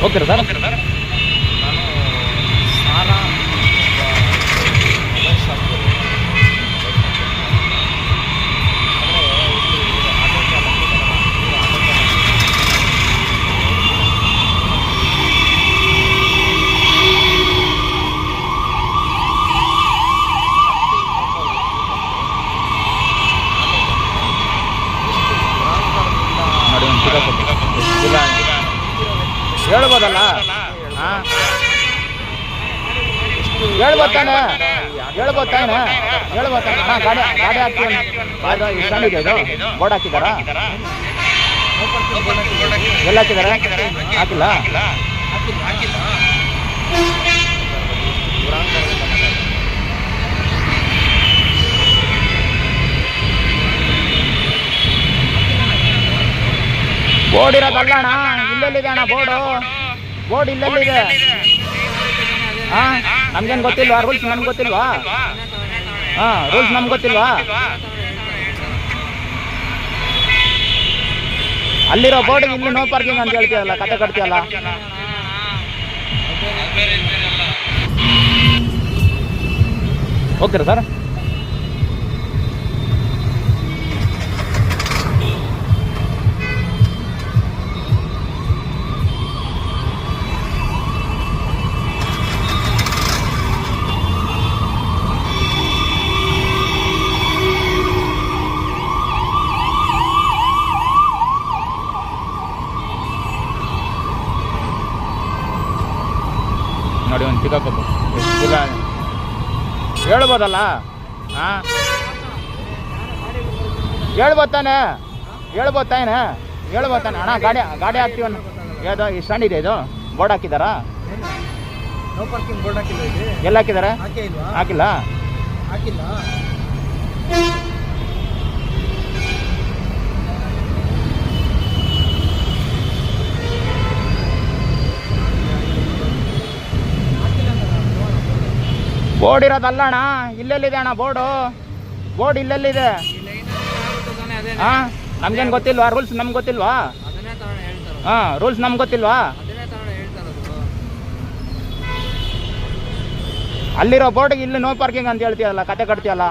Okay sir. ನಾನು Sara mobile shop ನೋಡಿ ಒಂದು ಹೇಳ್ಬೋದಲ್ಲ? ಹಾಂ ಹೇಳ್ಬೋತಾನೆ ಹಾಂ ಗಾಡಿ ಹಾಕ್ತೀವಿ. ಸ್ಟ್ಯಾಂಡಿದೆ ಇದು ಬೋರ್ಡ್ ಹಾಕಿದ್ದಾರಾ? ಎಲ್ಲ ಹಾಕಿದ್ದಾರೆ? ಹಾಕಿಲ್ಲ. ಬೋರ್ಡ್ ಇರೋದಲ್ಲ ಅಣ್ಣ, ಇಲ್ಲೆಲ್ಲಿದೆ ಅಣ್ಣ ಬೋರ್ಡ್ ಇಲ್ಲೆಲ್ಲಿದೆ? ಹಾಂ ನಮ್ಗೇನು ಗೊತ್ತಿಲ್ವಾ? ರೂಲ್ಸ್ ನಮ್ಗೆ ಗೊತ್ತಿಲ್ವಾ? ಹಾಂ ರೂಲ್ಸ್ ನಮ್ಗೆ ಗೊತ್ತಿಲ್ವಾ? ಅಲ್ಲಿರೋ ಬೋರ್ಡಿಗೆ ಇಲ್ಲಿ ನೋ ಪಾರ್ಕಿಂಗ್ ಅಂತ ಹೇಳ್ತೀಯಲ್ಲ, ಕತೆ ಕಟ್ತೀಯಲ್ಲ. Okay sir. ನೋಡಿ ಒಂದು ಸಿಕ್ಕಾಕೋದು ಇಲ್ಲ ಹೇಳ್ಬೋದಲ್ಲ? ಹಾಂ ಹೇಳ್ಬೋತಾನೆ ಅಣ್ಣ. ಗಾಡಿ ಹಾಕ್ತೀವಿ. ಯಾವುದು ಈ ಸ್ಟ್ಯಾಂಡ್ ಇದೆ, ಇದು ಬೋರ್ಡ್ ಹಾಕಿದ್ದಾರಾ? ನೋ ಪಾರ್ಕಿಂಗ್ ಬೋರ್ಡ್ ಹಾಕಿಲ್ಲ. ಎಲ್ಲ ಹಾಕಿದ್ದಾರೆ? ಹಾಕಿಲ್ಲ. ಬೋರ್ಡ್ ಇರೋದಲ್ಲ ಅಣ್ಣ, ಇಲ್ಲೆಲ್ಲಿದೆ ಅಣ್ಣ ಬೋರ್ಡ್ ಇಲ್ಲೆಲ್ಲಿದೆ? ಹಾಂ ನಮ್ಗೇನು ಗೊತ್ತಿಲ್ವಾ? ರೂಲ್ಸ್ ನಮ್ಗೆ ಗೊತ್ತಿಲ್ವಾ? ಹಾಂ ರೂಲ್ಸ್ ನಮ್ಗೆ ಗೊತ್ತಿಲ್ವಾ? ಅಲ್ಲಿರೋ ಬೋರ್ಡಿಗೆ ಇಲ್ಲಿ ನೋ ಪಾರ್ಕಿಂಗ್ ಅಂತ ಹೇಳ್ತೀಯಲ್ಲ, ಕತೆ ಕಟ್ತೀಯಲ್ಲ.